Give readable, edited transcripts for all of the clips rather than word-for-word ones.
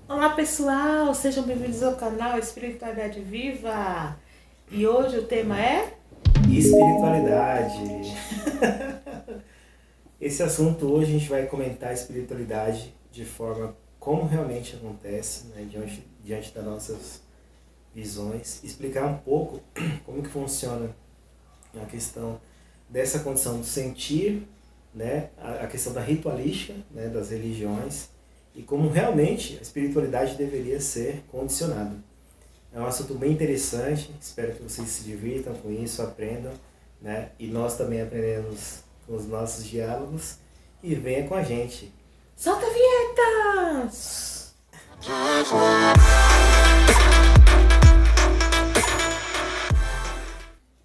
Olá pessoal, sejam bem-vindos ao canal Espiritualidade Viva. E hoje o tema é Espiritualidade. Esse assunto hoje a gente vai comentar a espiritualidade de forma como realmente acontece, né, diante das nossas visões, explicar um pouco como que funciona a questão dessa condição do sentir, né, a questão da ritualística, né, das religiões e como realmente a espiritualidade deveria ser condicionada. É um assunto bem interessante, espero que vocês se divirtam com isso, aprendam, né? E nós também aprendemos com os nossos diálogos. E venha com a gente. Solta a vinheta!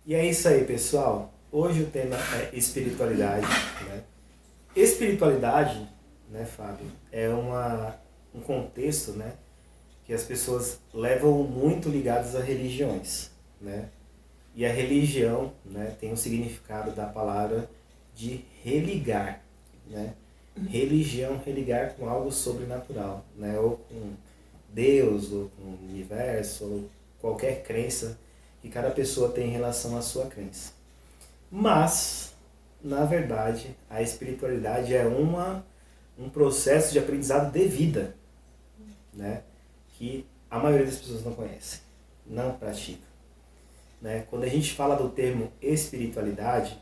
E é isso aí, pessoal. Hoje o tema é espiritualidade, né? Espiritualidade, né, Fábio, é um contexto, né, que as pessoas levam muito ligados a religiões, né? E a religião, né, tem um significado da palavra de religar, né? Religião, religar com algo sobrenatural, né? Ou com Deus, ou com o universo, ou qualquer crença que cada pessoa tem em relação à sua crença. Mas, na verdade, a espiritualidade é um processo de aprendizado de vida, né? Que a maioria das pessoas não conhece, não pratica. Né? Quando a gente fala do termo espiritualidade,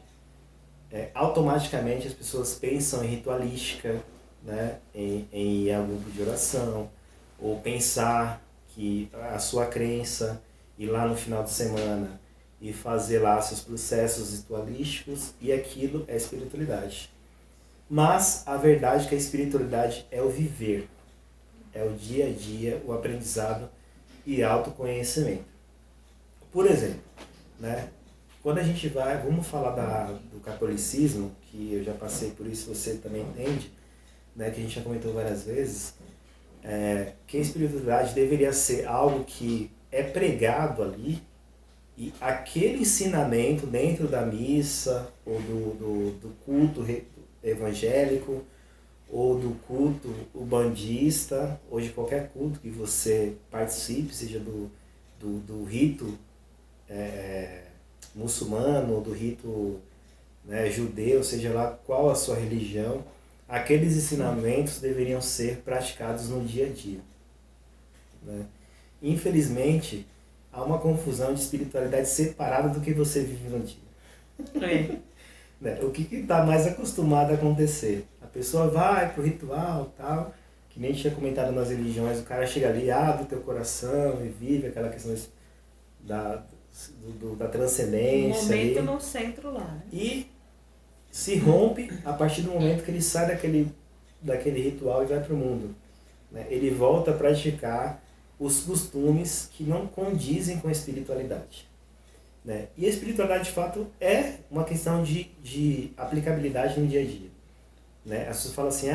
automaticamente as pessoas pensam em ritualística, né? em algum grupo de oração, ou pensar que a sua crença, ir lá no final de semana e fazer lá seus processos ritualísticos, e aquilo é espiritualidade. Mas a verdade é que a espiritualidade é o viver, é o dia a dia, o aprendizado e autoconhecimento. Por exemplo, né? Quando a gente vai, vamos falar do catolicismo, que eu já passei por isso, você também entende, né? Que a gente já comentou várias vezes, que a espiritualidade deveria ser algo que é pregado ali, e aquele ensinamento dentro da missa, ou do culto evangélico, ou do culto ubandista, ou de qualquer culto que você participe, seja do rito muçulmano, do rito, né, judeu, seja lá qual a sua religião, aqueles ensinamentos deveriam ser praticados no dia a dia. Né? Infelizmente, há uma confusão de espiritualidade separada do que você vive no dia. É. Né? O que está mais acostumado a acontecer? A pessoa vai para o ritual, tal, que nem tinha comentado nas religiões, o cara chega ali, abre o teu coração e vive aquela questão da, da Um transcendência momento ali, no centro lá, né? e se rompe a partir do momento que ele sai daquele ritual e vai para o mundo. Né? Ele volta a praticar os costumes que não condizem com a espiritualidade. Né? E a espiritualidade, de fato, é uma questão de aplicabilidade no dia a dia. Né? As pessoas falam assim,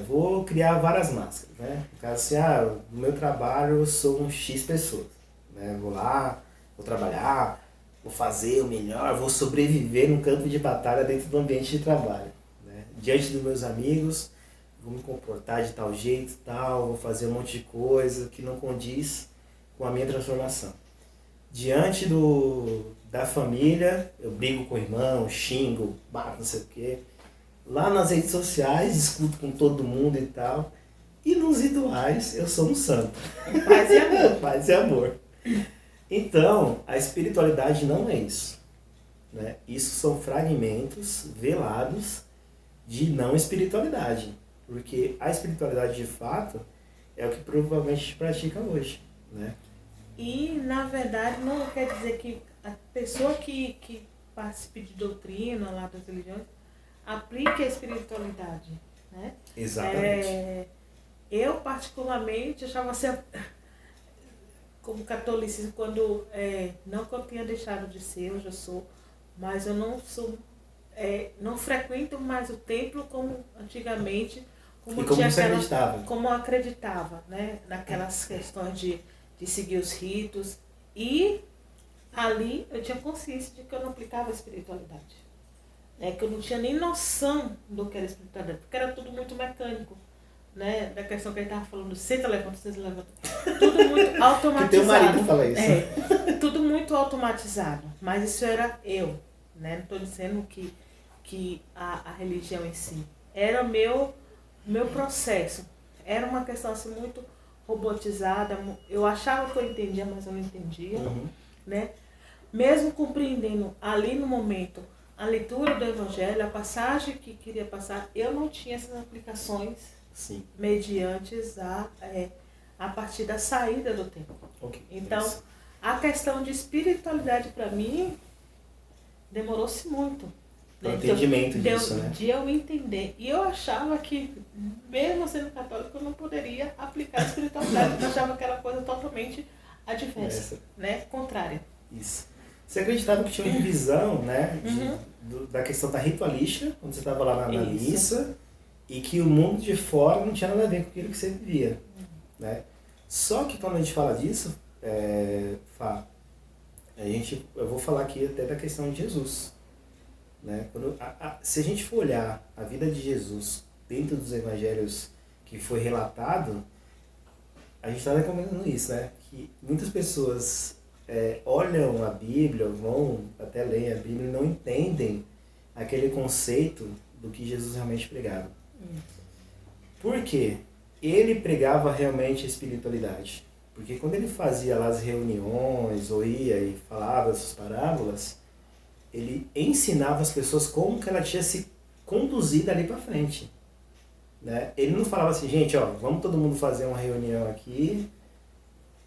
vou criar várias máscaras. Né? No caso assim, no meu trabalho eu sou um X pessoas. Né? Vou lá, vou trabalhar, vou fazer o melhor, vou sobreviver num campo de batalha dentro do ambiente de trabalho. Né? Diante dos meus amigos, vou me comportar de tal jeito, tal, vou fazer um monte de coisa que não condiz com a minha transformação. Diante da família, eu brigo com o irmão, xingo, bato, não sei o quê. Lá nas redes sociais, discuto com todo mundo e tal. E nos rituais, eu sou um santo. Paz e amor. Paz e amor. Então, a espiritualidade não é isso. Né? Isso são fragmentos velados de não espiritualidade. Porque a espiritualidade, de fato, é o que provavelmente a gente pratica hoje. Né? E, na verdade, não quer dizer que a pessoa que participe de doutrina lá das religiões aplique a espiritualidade, né? Exatamente. Eu, particularmente, achava assim, como catolicismo, quando, não que eu tenha deixado de ser, hoje eu sou, mas eu não sou, não frequento mais o templo como antigamente, E como você acreditava? como eu acreditava, né? Naquelas questões de seguir os ritos. E ali eu tinha consciência de que eu não aplicava a espiritualidade. Que eu não tinha nem noção do que era espiritualidade, porque era tudo muito mecânico. né, da questão que ele estava falando, senta, levanta, tudo muito automatizado. Que teu marido fala isso. Tudo muito automatizado, mas isso era eu, né? Não estou dizendo que a religião em si. Era meu processo. Era uma questão assim muito robotizada. Eu achava que eu entendia, mas eu não entendia, né? Mesmo compreendendo ali no momento a leitura do Evangelho, a passagem que queria passar, eu não tinha essas aplicações. Sim. Mediante a partir da saída do tempo. Okay. Então, a questão de espiritualidade para mim demorou-se muito. O entendimento disso, né? De eu entender. E eu achava que, mesmo sendo católico, eu não poderia aplicar a espiritualidade. Eu achava aquela coisa totalmente adversa, né? Contrária. Isso. Você acreditava que tinha uma divisão, né? Da questão da ritualística, quando você estava lá na missa, e que o mundo de fora não tinha nada a ver com aquilo que você vivia, né? Só que quando a gente fala disso, eu vou falar aqui até da questão de Jesus, né? Se a gente for olhar a vida de Jesus dentro dos evangelhos que foi relatado, a gente está comentando isso, né? Que muitas pessoas olham a Bíblia, vão até ler a Bíblia e não entendem aquele conceito do que Jesus realmente pregava. Por quê? Ele pregava realmente a espiritualidade. Porque quando ele fazia lá as reuniões, ou ia e falava essas parábolas, ele ensinava as pessoas como que ela tinha se conduzido ali para frente. Né? Ele não falava assim, gente, ó, vamos todo mundo fazer uma reunião aqui,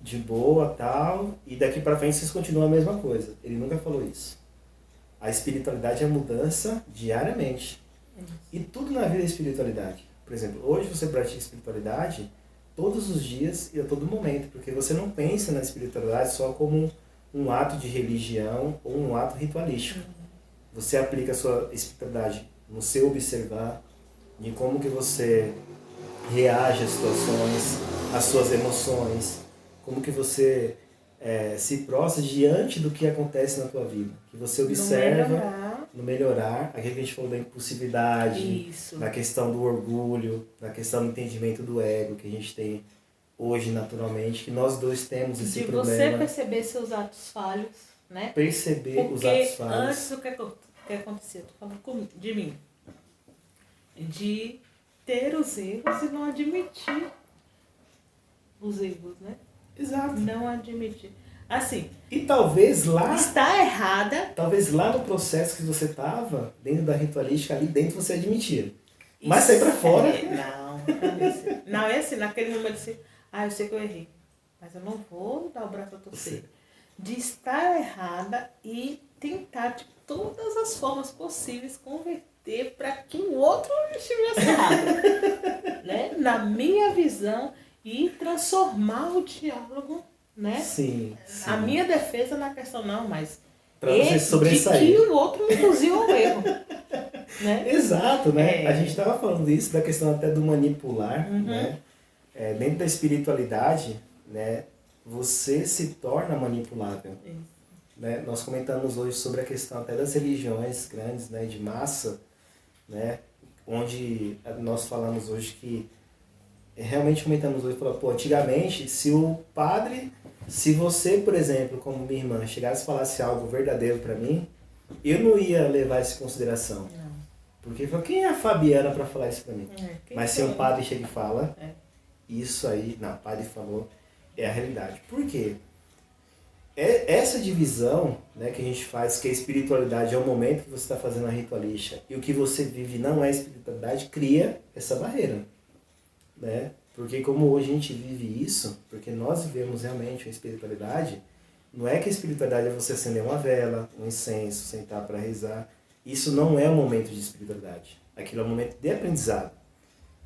de boa, tal, e daqui para frente vocês continuam a mesma coisa. Ele nunca falou isso. A espiritualidade é mudança diariamente. E tudo na vida é espiritualidade. Por exemplo, hoje você pratica espiritualidade todos os dias e a todo momento, porque você não pensa na espiritualidade só como um ato de religião ou um ato ritualístico. Você aplica a sua espiritualidade no seu observar, de como que você reage às situações, às suas emoções, como que você se prostra diante do que acontece na tua vida. Que você observa no melhorar, aquilo que a gente falou da impulsividade, da questão do orgulho, da questão do entendimento do ego que a gente tem hoje naturalmente, que nós dois temos esse problema. De você perceber seus atos falhos, né? Perceber os atos falhos. Porque antes o que acontecia? Estou falando de mim. De ter os erros e não admitir os erros, né? Exato. Não admitir. Assim. E talvez lá... Está errada. Talvez lá no processo que você estava, dentro da ritualística, ali dentro você admitia. Mas sair pra fora... Não, é assim, naquele momento assim, eu sei que eu errei, mas eu não vou dar o braço a torcer. De estar errada e tentar de todas as formas possíveis converter para que o outro estivesse errado. Né? Na minha visão, e transformar o diálogo, né? Sim. A minha defesa na questão não, mas para você sobressair. De que o outro induziu ao erro. Né? Exato, né? A gente estava falando disso, da questão até do manipular, né? Dentro da espiritualidade, né? Você se torna manipulável. Né? Nós comentamos hoje sobre a questão até das religiões grandes, né? De massa, né? Onde nós falamos hoje que realmente comentamos hoje, falou, antigamente, se você, por exemplo, como minha irmã, chegasse e falasse algo verdadeiro para mim, eu não ia levar isso em consideração. Não. Porque quem é a Fabiana para falar isso para mim? Mas se um padre chega e fala, isso aí, não, o padre falou, é a realidade. Por quê? Essa divisão, né, que a gente faz, que a espiritualidade é o momento que você está fazendo a ritualística e o que você vive não é espiritualidade, cria essa barreira. Né? Porque como hoje a gente vive isso, porque nós vivemos realmente a espiritualidade, não é que a espiritualidade é você acender uma vela, um incenso, sentar para rezar. Isso não é um momento de espiritualidade. Aquilo é um momento de aprendizado.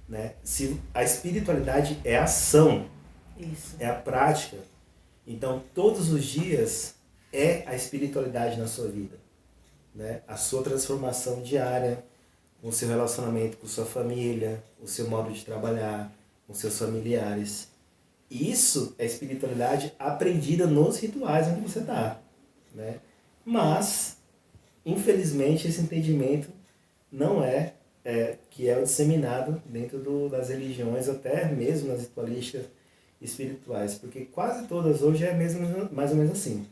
Né? Se a espiritualidade é a ação, é a prática. Então todos os dias é a espiritualidade na sua vida. Né? A sua transformação diária, o seu relacionamento com sua família, o seu modo de trabalhar, com seus familiares. Isso é espiritualidade aprendida nos rituais onde você está. Né? Mas, infelizmente, esse entendimento não é que é o disseminado dentro das religiões, até mesmo nas ritualísticas espirituais, porque quase todas hoje é mesmo, mais ou menos assim.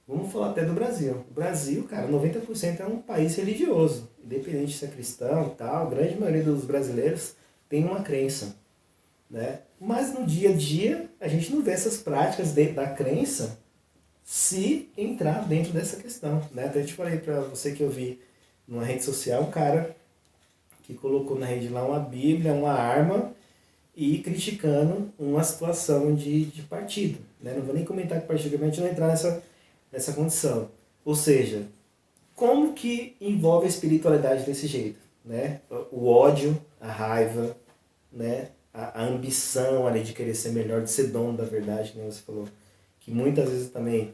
Vamos falar até do Brasil. O Brasil, cara, 90% é um país religioso, independente se é cristão e tal, a grande maioria dos brasileiros tem uma crença, né? Mas no dia a dia, a gente não vê essas práticas dentro da crença se entrar dentro dessa questão, né? Até te falei para você que eu vi numa rede social um cara que colocou na rede lá uma Bíblia, uma arma e criticando uma situação de partido, né? Não vou nem comentar que partido, a gente não entrar nessa condição. Ou seja, como que envolve a espiritualidade desse jeito, né? O ódio, a raiva, né? A ambição ali de querer ser melhor, de ser dono da verdade, como você falou, que muitas vezes também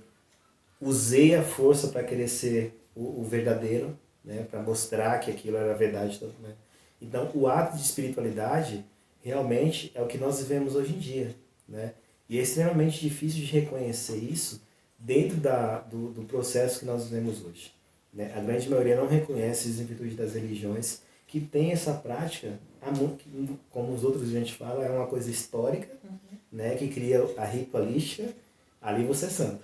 usei a força para querer ser o verdadeiro, né? Para mostrar que aquilo era a verdade. Né? Então, o ato de espiritualidade realmente é o que nós vivemos hoje em dia, né? E é extremamente difícil de reconhecer isso dentro do processo que nós vivemos hoje. Né? A grande maioria não reconhece isso em virtude das religiões que tem essa prática, como os outros a gente fala, é uma coisa histórica, né? Que cria a ritualística, ali você é santo.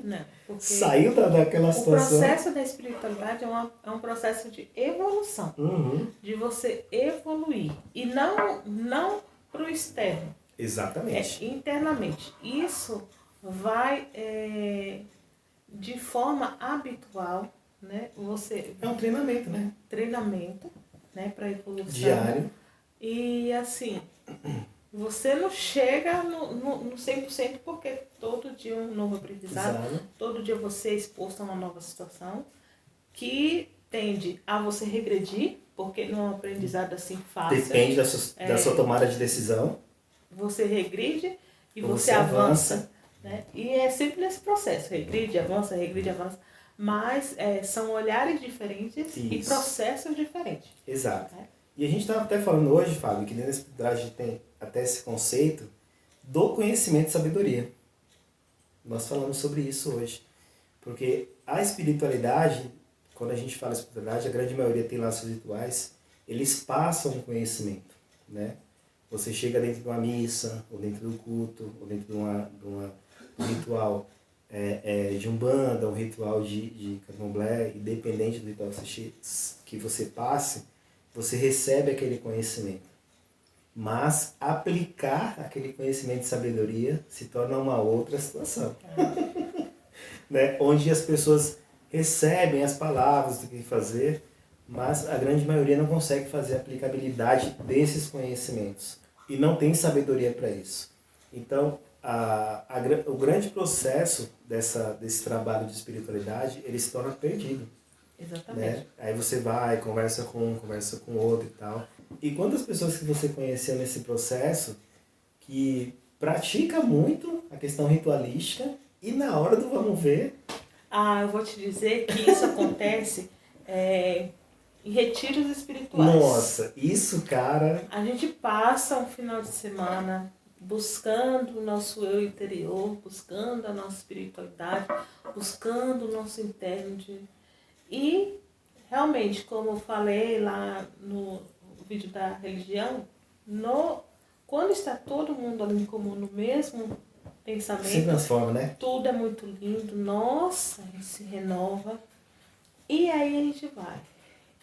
Não, porque saiu daquela situação. O processo da espiritualidade é um processo de evolução, de você evoluir, e não para o externo. Exatamente. Internamente. Isso vai de forma habitual, né? É um treinamento, né? Treinamento, né? Para evolução. Diário. E assim, você não chega no 100% porque todo dia é um novo aprendizado. Exato. Todo dia você é exposto a uma nova situação que tende a você regredir, porque não é um aprendizado assim fácil. Depende da sua tomada de decisão. Você regride e você avança. Né? E é sempre nesse processo, regride, avança, mas são olhares diferentes e processos diferentes. Exato. E a gente estava até falando hoje, Fábio, que dentro da espiritualidade a gente tem até esse conceito do conhecimento e sabedoria. Nós falamos sobre isso hoje. Porque a espiritualidade, quando a gente fala espiritualidade, a grande maioria tem lá seus rituais, eles passam um conhecimento, né? Você chega dentro de uma missa, ou dentro do culto, ou dentro de um ritual de umbanda, um ritual de candomblé, independente do ritual que você passe, você recebe aquele conhecimento. Mas aplicar aquele conhecimento de sabedoria se torna uma outra situação. Né? Onde as pessoas recebem as palavras do que fazer, mas a grande maioria não consegue fazer a aplicabilidade desses conhecimentos. E não tem sabedoria para isso. Então, o grande processo desse trabalho de espiritualidade, ele se torna perdido. Exatamente. Né? Aí você vai, conversa com um, conversa com outro e tal. E quantas pessoas que você conheceu nesse processo que pratica muito a questão ritualística e na hora do vamos ver... eu vou te dizer que isso acontece em retiros espirituais. Nossa, isso, cara... A gente passa um final de semana buscando o nosso eu interior, buscando a nossa espiritualidade, buscando o nosso interno. E, realmente, como eu falei lá no vídeo da religião, quando está todo mundo ali em comum no mesmo pensamento, se transforma, né? Tudo é muito lindo, nossa, a gente se renova. E aí a gente vai.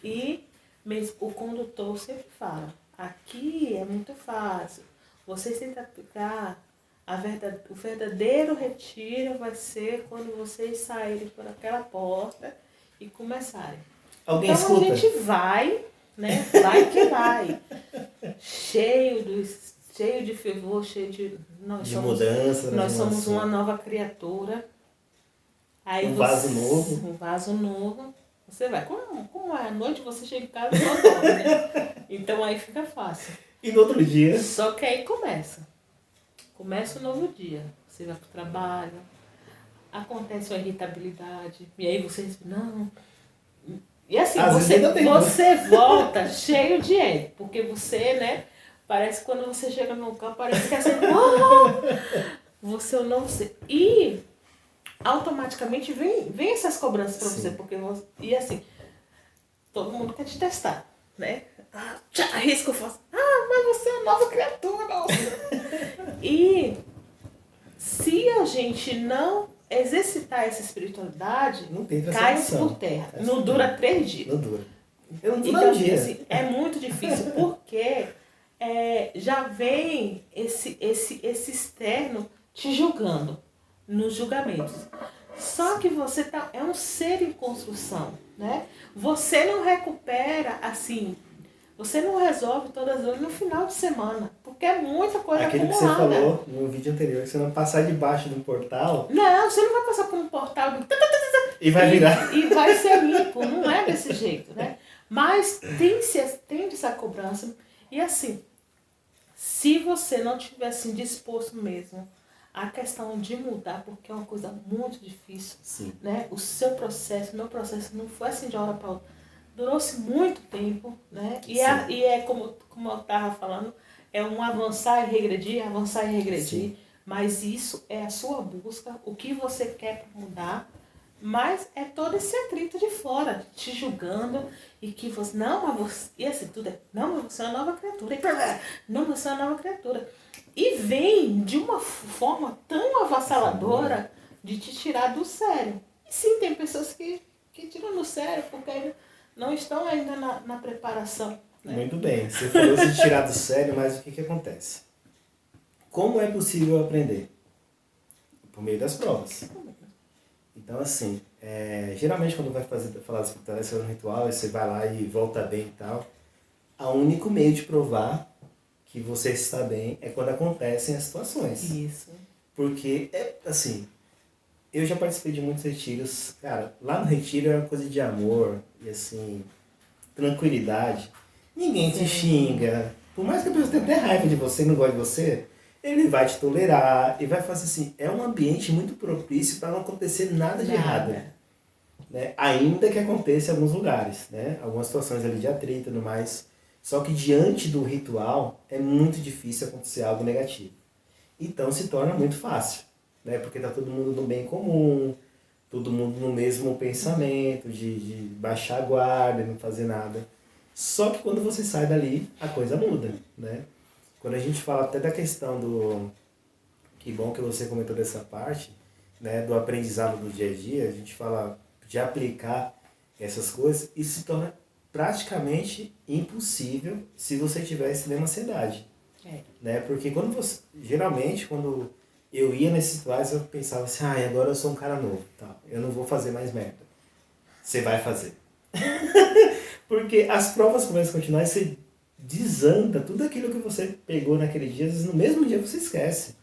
E mesmo o condutor sempre fala, aqui é muito fácil. Vocês tentam aplicar o verdadeiro retiro vai ser quando vocês saírem por aquela porta e começarem. Alguém então escuta? A gente vai, né? Vai que vai. cheio de fervor, cheio de... mudança. Nós somos uma nova criatura. Aí vaso novo. Um vaso novo. Você vai. Como é à noite, você chega em casa e só dorme, né? Então aí fica fácil. E no outro dia? Só que aí começa. Começa um novo dia. Você vai pro trabalho, acontece uma irritabilidade, e aí você não. E assim, você volta cheio de ego, porque você, né? Parece que quando você chega no campo, parece que é assim, você não sei. E automaticamente vem essas cobranças pra você, porque e assim, todo mundo quer te testar. né? Já arrisco e faço, mas você é uma nova criatura. E se a gente não exercitar essa espiritualidade, Não tem cai transformação. por terra. Não dura 3 dias. Não dura. Eu não dura Então, um dia. assim, é muito difícil, porque já vem esse externo te julgando, nos julgamentos. Só que você é um ser em construção, né? Você não recupera, assim, você não resolve todas as dores no final de semana, porque é muita coisa Aquilo que acumulada. você falou no vídeo anterior, que você não passar debaixo de um portal... Não, você não vai passar por um portal e vai virar. E vai ser limpo, não é desse jeito, né? Mas tem essa cobrança. E assim, se você não estiver assim, disposto mesmo a questão de mudar, porque é uma coisa muito difícil, Sim. né? O seu processo, meu processo não foi assim de hora para outra. Durou-se muito tempo, né? E é como eu estava falando, é um avançar e regredir, avançar e regredir. Sim. Mas isso é a sua busca, o que você quer mudar. Mas é todo esse atrito de fora, te julgando, e que você, não, mas você, e assim, tudo é, não, mas você é uma nova criatura, não, você é uma nova criatura. E vem de uma forma tão avassaladora de te tirar do sério. E sim, tem pessoas que tiram do sério porque não estão ainda na preparação. Né? Muito bem, você falou de tirar do sério, mas o que acontece? Como é possível aprender? Por meio das provas. Então, assim, geralmente quando vai falar de espiritualidade, um ritual, você vai lá e volta bem e tal. O único meio de provar que você está bem é quando acontecem as situações. Isso. Porque, assim, eu já participei de muitos retiros. Cara, lá no retiro é uma coisa de amor e, assim, tranquilidade. Ninguém te xinga. Por mais que a pessoa tenha até raiva de você e não goste de você, ele vai te tolerar e vai fazer assim. É um ambiente muito propício para não acontecer nada de errado. Né? Ainda que aconteça em alguns lugares, né? Algumas situações ali de atrito e tudo mais. Só que diante do ritual é muito difícil acontecer algo negativo. Então se torna muito fácil, né? Porque está todo mundo no bem comum, todo mundo no mesmo pensamento de baixar a guarda e não fazer nada. Só que quando você sai dali, a coisa muda, né? Quando a gente fala até da questão do... Que bom que você comentou dessa parte, né? Do aprendizado do dia a dia, a gente fala de aplicar essas coisas, isso se torna praticamente impossível se você tiver extrema ansiedade. Né? Porque geralmente, quando eu ia nesses rituais, eu pensava assim, agora eu sou um cara novo, tá? Eu não vou fazer mais merda. Você vai fazer. Porque as provas começam a continuar e você desanda tudo aquilo que você pegou naquele dia, às vezes no mesmo dia você esquece,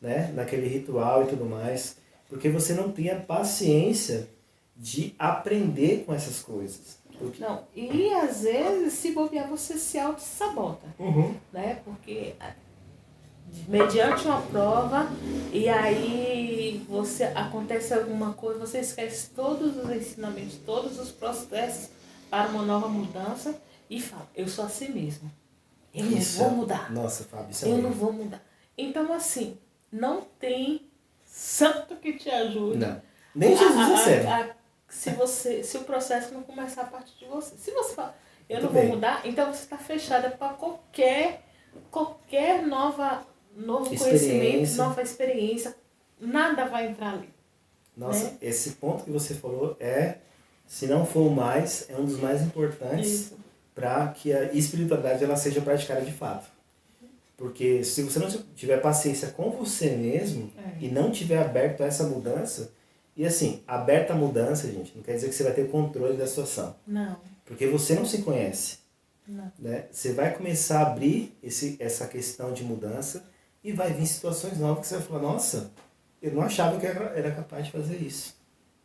né? Naquele ritual e tudo mais, porque você não tem a paciência de aprender com essas coisas. Não, e às vezes, se bobear, você se auto-sabota, né? Porque mediante uma prova, e aí acontece alguma coisa, você esquece todos os ensinamentos, todos os processos para uma nova mudança e fala, eu sou assim mesmo. Eu não vou mudar. Nossa, Fábio, isso eu não vou mudar. Então, assim, não tem santo que te ajude. Não. Nem Jesus é se o processo não começar a partir de você. Se você fala, eu não vou mudar, então você está fechada para qualquer novo conhecimento, nova experiência. Nada vai entrar ali. Nossa, né? Esse ponto que você falou se não for o mais, é um dos mais importantes para que a espiritualidade ela seja praticada de fato. Porque se você não tiver paciência com você mesmo e não tiver aberto a essa mudança, e assim, aberta a mudança, gente, não quer dizer que você vai ter controle da situação. Não. Porque você não se conhece. Não. Né? Você vai começar a abrir essa questão de mudança e vai vir situações novas que você vai falar, nossa, eu não achava que eu era capaz de fazer isso.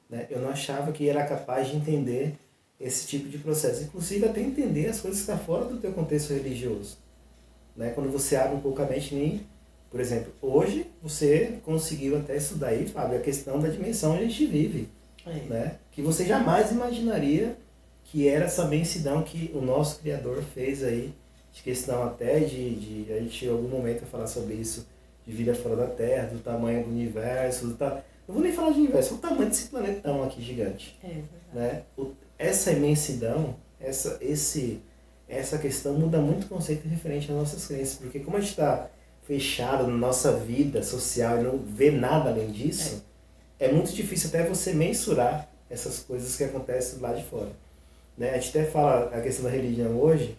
Né? Eu não achava que era capaz de entender esse tipo de processo. Inclusive até entender as coisas que estão fora do teu contexto religioso. Né? Quando você abre um pouco a mente, por exemplo, hoje você conseguiu até estudar aí, Fábio, a questão da dimensão onde a gente vive. Né? Que você jamais imaginaria que era essa imensidão que o nosso Criador fez aí, de questão até de a gente em algum momento vai falar sobre isso, de vida fora da Terra, do tamanho do universo, não vou nem falar de universo, o tamanho desse planetão aqui gigante. Né? Essa imensidão, essa questão muda muito o conceito referente às nossas crenças, porque como a gente está fechado na nossa vida social e não vê nada além disso, é muito difícil até você mensurar essas coisas que acontecem lá de fora. Né? A gente até fala a questão da religião hoje,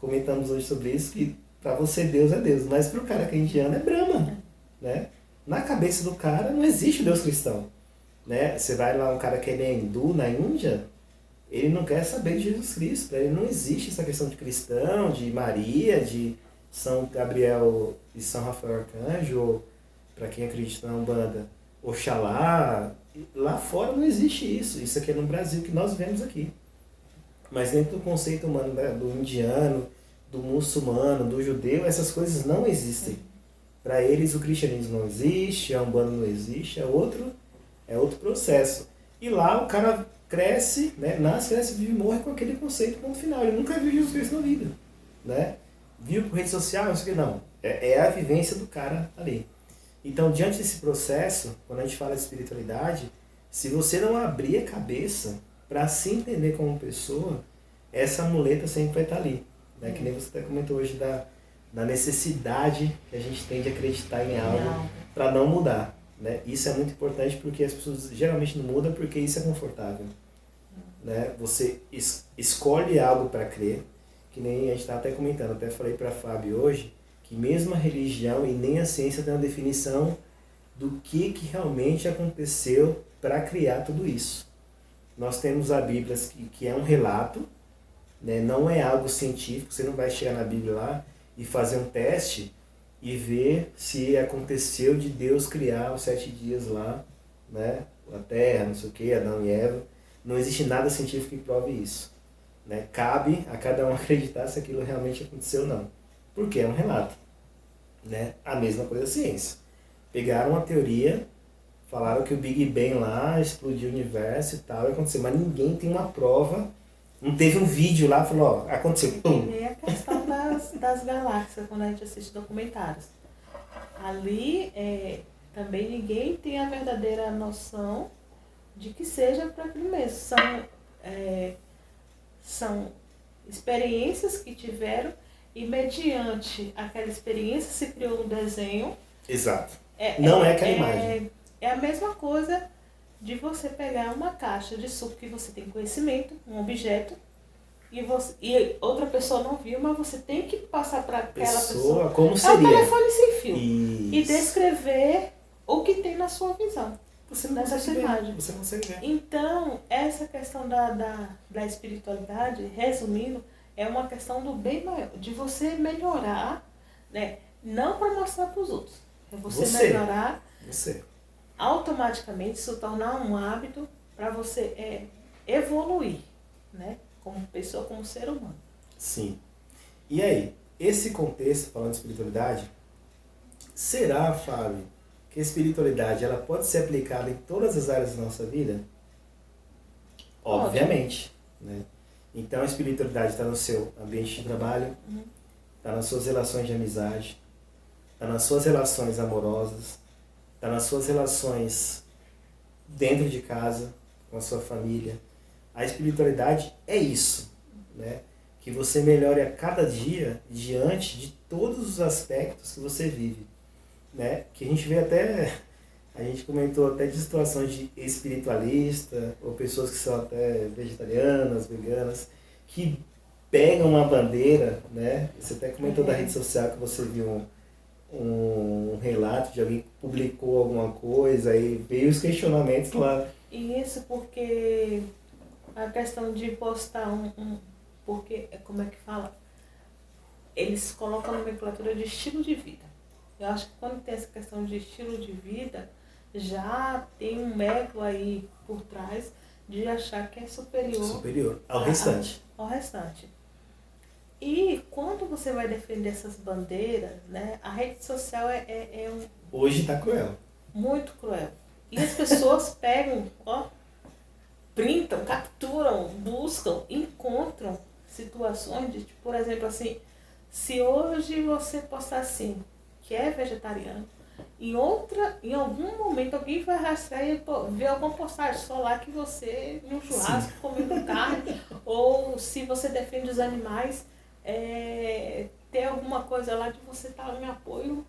comentamos hoje sobre isso, que para você Deus é Deus, mas para o cara que é indiano é Brahma. Né? Na cabeça do cara não existe o Deus cristão. Né? Você vai lá, um cara que ele é hindu na Índia, ele não quer saber de Jesus Cristo. Para ele não existe essa questão de cristão, de Maria, de São Gabriel e São Rafael Arcanjo, ou para quem acredita na Umbanda, Oxalá. Lá fora não existe isso. Isso aqui é no Brasil que nós vemos aqui. Mas dentro do conceito humano do indiano, do muçulmano, do judeu, essas coisas não existem. Para eles o cristianismo não existe, a Umbanda não existe, é outro processo. E lá o cara cresce, né, nasce, cresce, vive e morre com aquele conceito, ponto final. Ele nunca viu Jesus Cristo na vida. Né? Viu por rede social, não sei o que, não. É a vivência do cara ali. Então, diante desse processo, quando a gente fala de espiritualidade, se você não abrir a cabeça para se entender como pessoa, essa muleta sempre vai estar ali. Né? Que nem você até comentou hoje da necessidade que a gente tem de acreditar em algo para não mudar. Né? Isso é muito importante porque as pessoas geralmente não mudam porque isso é confortável. Né? Você escolhe algo para crer, que nem a gente está até comentando, até falei para a Fábio hoje, que mesmo a religião e nem a ciência tem uma definição do que realmente aconteceu para criar tudo isso. Nós temos a Bíblia que é um relato, né? Não é algo científico, você não vai chegar na Bíblia lá e fazer um teste e ver se aconteceu de Deus criar os 7 dias lá, né? A Terra, não sei o que, Adão e Eva. Não existe nada científico que prove isso. Né? Cabe a cada um acreditar se aquilo realmente aconteceu ou não. Porque é um relato. Né? A mesma coisa da ciência. Pegaram uma teoria, falaram que o Big Bang lá explodiu o universo e tal, e aconteceu. Mas ninguém tem uma prova. Não teve um vídeo lá, falou, ó, aconteceu. Pum. E a questão das galáxias, quando a gente assiste documentários. Ali, também ninguém tem a verdadeira noção de que seja para aquilo mesmo. São experiências que tiveram e mediante aquela experiência se criou um desenho. Exato. Não é aquela imagem. É a mesma coisa de você pegar uma caixa de suco que você tem conhecimento, um objeto, e outra pessoa não viu, mas você tem que passar para aquela pessoa. Como seria? É um telefone sem fio. Isso. E descrever o que tem na sua visão. Você não consegue ver. Imagem. Você consegue ver. Então, essa questão da espiritualidade, resumindo, é uma questão do bem maior, de você melhorar, né? Não para mostrar para os outros. É você melhorar. Você. Automaticamente se tornar um hábito para você evoluir, né? Como pessoa, como ser humano. Sim. E aí, esse contexto, falando de espiritualidade, será, Fábio, que a espiritualidade ela pode ser aplicada em todas as áreas da nossa vida? Obviamente. Né? Então a espiritualidade está no seu ambiente de trabalho, está nas suas relações de amizade, está nas suas relações amorosas, está nas suas relações dentro de casa, com a sua família. A espiritualidade é isso, né? Que você melhore a cada dia diante de todos os aspectos que você vive. Né? Que a gente vê até, a gente comentou até de situações de espiritualista, ou pessoas que são até vegetarianas, veganas, que pegam uma bandeira, né? Você até comentou da rede social que você viu um relato de alguém que publicou alguma coisa e veio os questionamentos lá. Isso porque a questão de postar porque, como é que fala? Eles colocam a nomenclatura de estilo de vida. Eu acho que quando tem essa questão de estilo de vida, já tem um ego aí por trás de achar que é superior ao restante. Ao restante. E quando você vai defender essas bandeiras, né, a rede social Hoje está cruel. Muito cruel. E as pessoas pegam, printam, capturam, buscam, encontram situações de, por exemplo, assim, se hoje você postar assim, que é vegetariano, em algum momento alguém vai rastrear e ver alguma postagem só lá que você, no churrasco, comendo carne, ou se você defende os animais, tem alguma coisa lá de você estar em apoio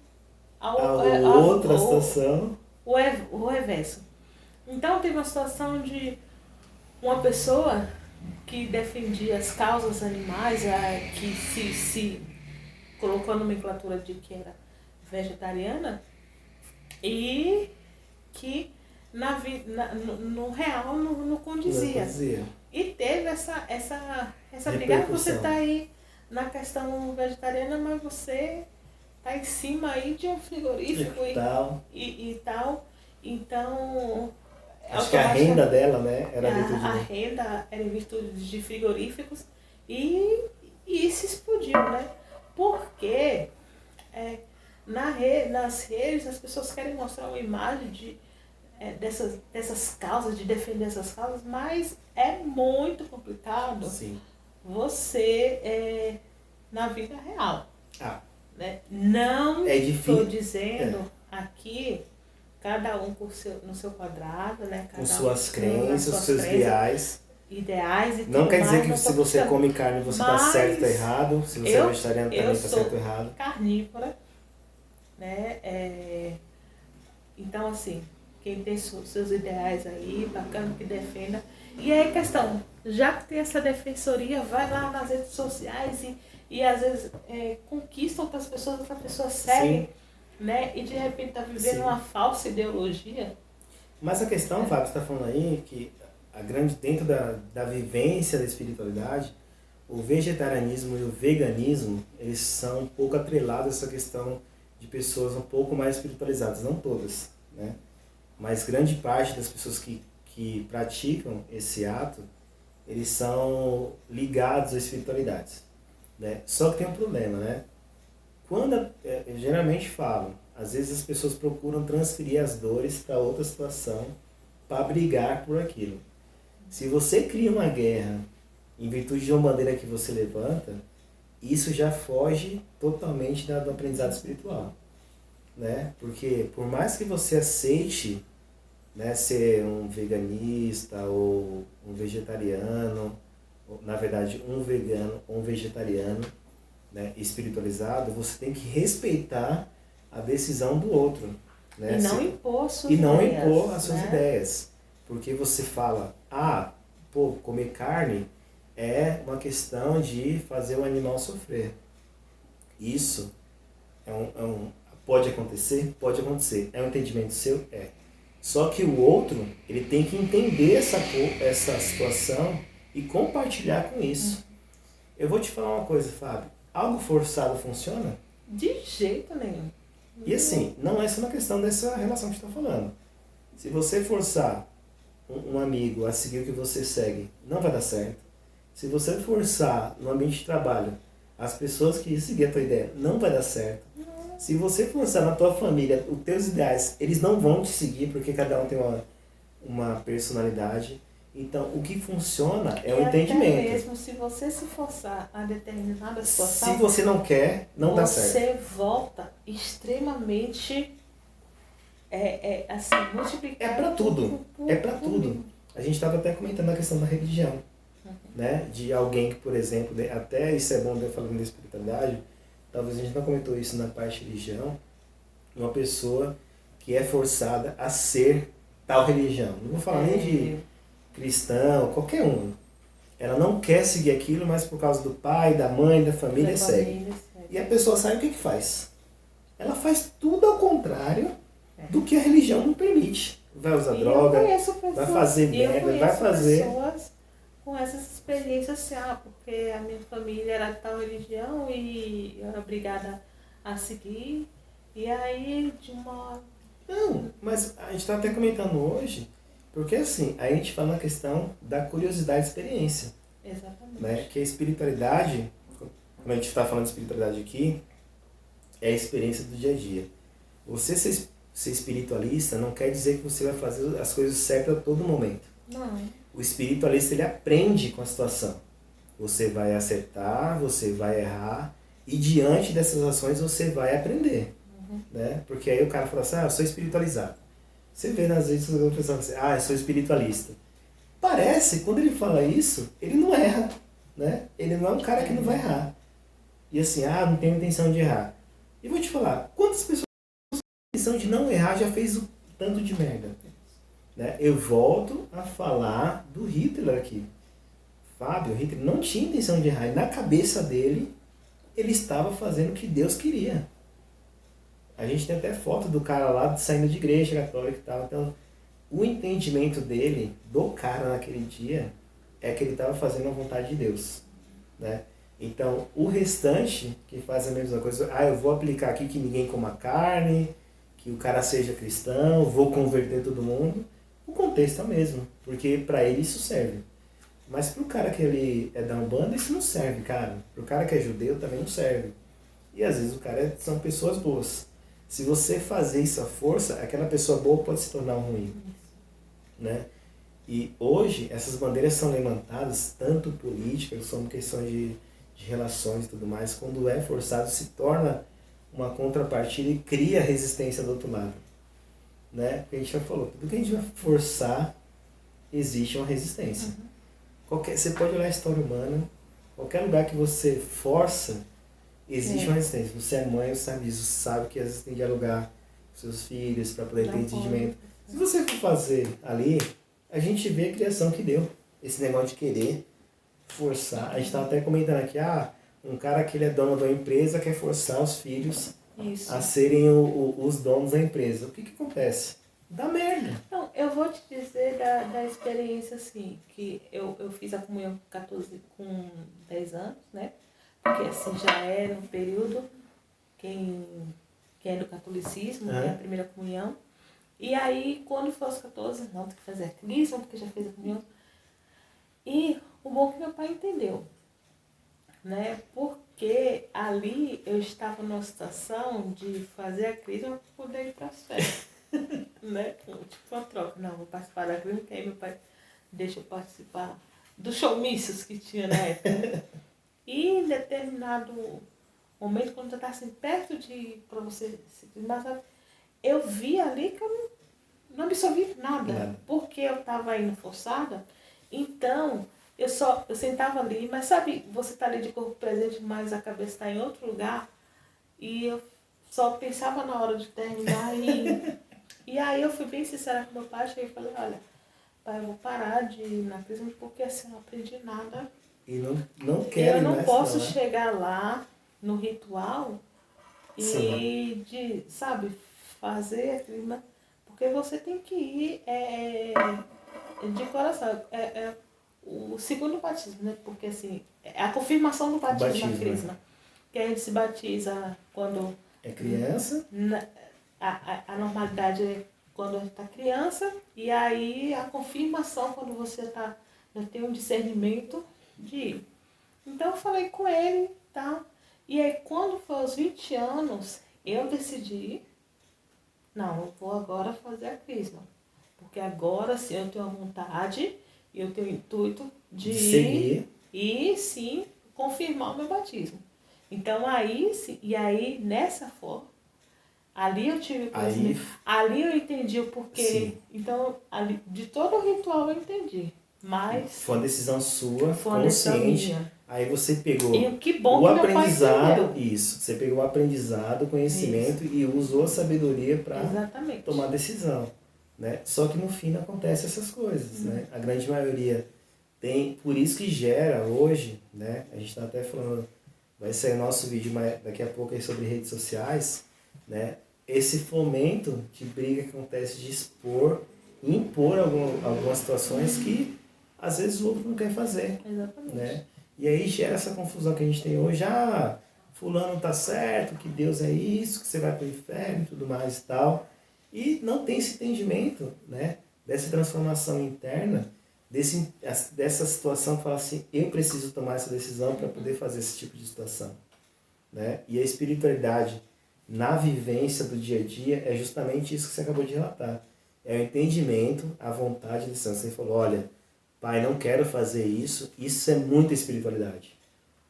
outra situação. O reverso. Então teve uma situação de uma pessoa que defendia as causas animais, que se colocou a nomenclatura de que era vegetariana, e que no real não condizia. E teve essa briga que você está aí na questão vegetariana, mas você está em cima aí de um frigorífico e tal. Então, acho que a renda dela, né, era virtude. A renda era em virtude de frigoríficos e isso explodiu, né? Porque nas redes as pessoas querem mostrar uma imagem dessas causas, de defender essas causas, mas é muito complicado. Sim. Você na vida real. Né? Não estou dizendo aqui, cada um no seu quadrado, né? Com suas crenças, seus ideais. Ideais e não tudo quer dizer mais, que se você come carne você está certo ou errado, se você é vegetariano também está certo ou errado. Carnívora, né? Então assim, quem tem seus ideais aí, bacana que defenda. E aí questão, já que tem essa defensoria, vai lá nas redes sociais e às vezes conquista outras pessoas segue, né? E de repente está vivendo uma falsa ideologia. Mas a questão, Fábio, você está falando aí que dentro da vivência da espiritualidade, o vegetarianismo e o veganismo, eles são um pouco atrelados a essa questão de pessoas um pouco mais espiritualizadas, não todas, né? Mas grande parte das pessoas que praticam esse ato, eles são ligados à espiritualidade, né? Só que tem um problema, né? Eu geralmente falo, às vezes as pessoas procuram transferir as dores para outra situação para brigar por aquilo. Se você cria uma guerra em virtude de uma bandeira que você levanta, isso já foge totalmente do aprendizado espiritual, né? Porque por mais que você aceite, né, ser um veganista ou um vegetariano, ou, na verdade um vegano ou um vegetariano, né, espiritualizado, você tem que respeitar a decisão do outro, né? E não impor suas ideias, impor as suas ideias. Porque você fala, comer carne é uma questão de fazer o animal sofrer. Isso pode acontecer? Pode acontecer. É um entendimento seu? É. Só que o outro, ele tem que entender essa situação e compartilhar com isso. Eu vou te falar uma coisa, Fábio. Algo forçado funciona? De jeito nenhum. E assim, não é só uma questão dessa relação que a gente está falando. Se você forçar um amigo a seguir o que você segue, não vai dar certo. Se você forçar no ambiente de trabalho as pessoas que seguem a tua ideia, não vai dar certo. Se você forçar na tua família os teus ideais, eles não vão te seguir porque cada um tem uma personalidade. Então, o que funciona é o entendimento. Até mesmo se você se forçar a determinada situação, se você não quer, não dá certo. Você volta extremamente assim, multiplicado. É para tudo. É para tudo. A gente estava até comentando a questão da religião. Né? De alguém que, por exemplo, até isso é bom de eu falando da espiritualidade, talvez a gente não comentou isso na parte de religião, uma pessoa que é forçada a ser tal religião. Não vou falar nem de cristão, qualquer um. Ela não quer seguir aquilo, mas por causa do pai, da mãe, da família, segue. E a pessoa sabe o que faz? Ela faz tudo ao contrário do que a religião não permite. Vai usar droga, vai fazer merda, vai fazer... pessoas com essas experiências assim, porque a minha família era de tal religião e eu era obrigada a seguir. E aí, de uma... Não, mas a gente está até comentando hoje, porque assim, a gente fala na questão da curiosidade e experiência. Exatamente. Né? Que a espiritualidade, quando a gente está falando de espiritualidade aqui, é a experiência do dia a dia. Você ser espiritualista não quer dizer que você vai fazer as coisas certas a todo momento. Não. O espiritualista, ele aprende com a situação. Você vai acertar, você vai errar, e diante dessas ações você vai aprender. né? Porque aí o cara fala assim, eu sou espiritualizado. Você vê nas redes sociais o pessoal assim, eu sou espiritualista. Parece, quando ele fala isso, ele não erra, né? Ele não é um cara que não vai errar. E assim, não tenho intenção de errar. E vou te falar, quantas pessoas têm intenção de não errar já fez o tanto de merda? Né? Eu volto a falar do Hitler aqui. Fábio, Hitler não tinha intenção de errar. E na cabeça dele, ele estava fazendo o que Deus queria. A gente tem até foto do cara lá saindo de igreja católica e tal. Então, o entendimento dele, do cara naquele dia, é que ele estava fazendo a vontade de Deus. Né? Então, o restante, que faz a mesma coisa, eu vou aplicar aqui que ninguém coma carne, que o cara seja cristão, vou converter todo mundo. O contexto é o mesmo, porque para ele isso serve. Mas pro cara que ele é da Umbanda, isso não serve, cara. Pro cara que é judeu também não serve. E às vezes o cara são pessoas boas. Se você fazer isso à força, aquela pessoa boa pode se tornar ruim. Né? E hoje essas bandeiras são levantadas, tanto políticas, como questões de relações e tudo mais. Quando é forçado, se torna uma contrapartida e cria resistência do outro lado. Né? Porque a gente já falou, tudo que a gente vai forçar, existe uma resistência. Você pode olhar a história humana, qualquer lugar que você força, existe uma resistência. Você é mãe, você sabe disso, você sabe que às vezes tem que dialogar com seus filhos para poder ter entendimento. Se você for fazer ali, a gente vê a criação que deu. Esse negócio de querer forçar. A gente estava até comentando aqui, um cara que ele é dono da empresa quer forçar os filhos a serem os donos da empresa. O que acontece? Dá merda. Não, eu vou te dizer da experiência, assim, que eu fiz a comunhão com 10 anos, né? Porque, assim, já é no período, quem é do catolicismo, tem a primeira comunhão. E aí, quando for aos 14, não, tem que fazer a crisma, porque já fez a comunhão. E o bom é que meu pai entendeu, né? Porque ali eu estava numa situação de fazer a crisma para poder ir para as festas. Né? Tipo uma troca. Não, vou participar da crisma, que aí meu pai deixa eu participar dos showmícios que tinha na época. E em determinado momento, quando eu estava assim, perto de ir para você se crismar, eu vi ali que eu não absorvi nada. Porque eu estava indo forçada. Então, eu sentava ali, mas sabe, você está ali de corpo presente, mas a cabeça está em outro lugar. E eu só pensava na hora de terminar e aí eu fui bem sincera com meu pai, cheguei e falei, olha, pai, eu vou parar de ir na crisma porque assim, eu não aprendi nada. E não quero. Eu não posso chegar lá no ritual e fazer a crisma, porque você tem que ir de coração. O segundo batismo, né? Porque assim, é a confirmação do batismo na crisma. Que a gente se batiza quando é criança. A normalidade é quando a gente está criança, e aí a confirmação quando você já tem um discernimento de ir. Então eu falei com ele, tá? E aí quando foi aos 20 anos, eu decidi, não, eu vou agora fazer a crisma. Porque agora sim eu tenho a vontade e eu tenho o intuito de seguir e sim confirmar o meu batismo. Então aí, e aí nessa forma, ali eu tive conhecimento, ali eu entendi o porquê. Sim. Então, ali, de todo o ritual eu entendi. Mas foi uma decisão sua, consciente. Aí você pegou e que bom o que aprendizado, isso. Você pegou o aprendizado, o conhecimento e usou a sabedoria para tomar decisão. Né? Só que no fim não acontece essas coisas. Né? A grande maioria tem, por isso que gera hoje, né? A gente está até falando, vai sair nosso vídeo daqui a pouco aí sobre redes sociais, né? Esse fomento de briga que acontece de impor algumas situações que às vezes o outro não quer fazer. Exatamente. Né? E aí gera essa confusão que a gente tem hoje, fulano tá certo, que Deus é isso, que você vai para o inferno e tudo mais e tal. E não tem esse entendimento, né, dessa transformação interna, dessa situação que fala assim, eu preciso tomar essa decisão para poder fazer esse tipo de situação. Né? E a espiritualidade na vivência do dia a dia é justamente isso que você acabou de relatar. É o entendimento, a vontade de decisão. Você falou, olha, pai, não quero fazer isso. Isso é muita espiritualidade.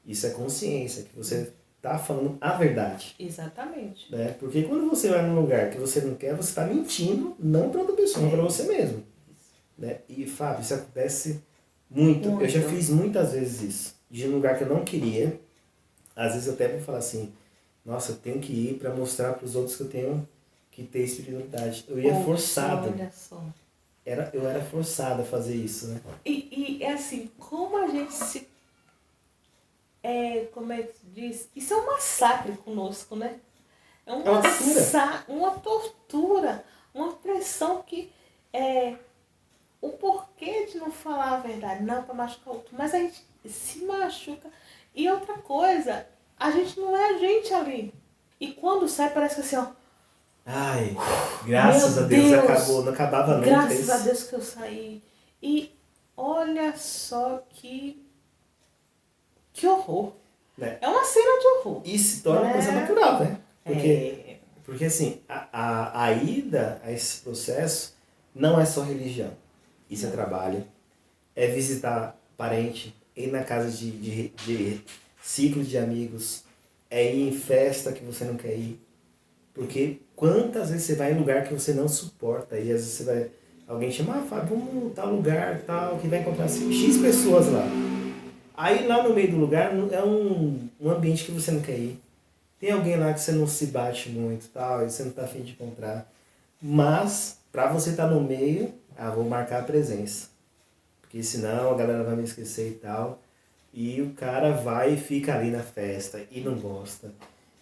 Isso é consciência, que você tá falando a verdade. Exatamente. Né? Porque quando você vai num lugar que você não quer, você está mentindo, não para outra pessoa, mas para você mesmo. Né? E, Fábio, isso acontece muito. Eu já fiz muitas vezes isso. De um lugar que eu não queria. Às vezes eu até vou falar assim, nossa, eu tenho que ir para mostrar para os outros que eu tenho que ter espiritualidade. Eu ia forçado. Olha só. Eu era forçado a fazer isso, né? E é assim, como a gente se... como é que se diz? Isso é um massacre conosco, né? É uma tortura, uma pressão que o porquê de não falar a verdade, não para machucar o outro, mas a gente se machuca. E outra coisa, a gente não é a gente ali. E quando sai, parece que assim, ó. Ai, graças a Deus, acabou, não acabava nunca. Graças a Deus que eu saí. E olha só que horror. É uma cena de horror. E se torna uma coisa natural, né? Porque assim, a ida a esse processo não é só religião. Isso é trabalho, é visitar parente, ir na casa de ciclo de amigos, é ir em festa que você não quer ir. Porque quantas vezes você vai em lugar que você não suporta e às vezes você vai... Alguém chama, Fábio, vamos tal lugar, tal, que vai encontrar X pessoas lá. Aí lá no meio do lugar é um ambiente que você não quer ir. Tem alguém lá que você não se bate muito, tal, e você não tá afim de encontrar. Mas, pra você estar no meio, vou marcar a presença. Porque senão a galera vai me esquecer e tal. E o cara vai e fica ali na festa e não gosta.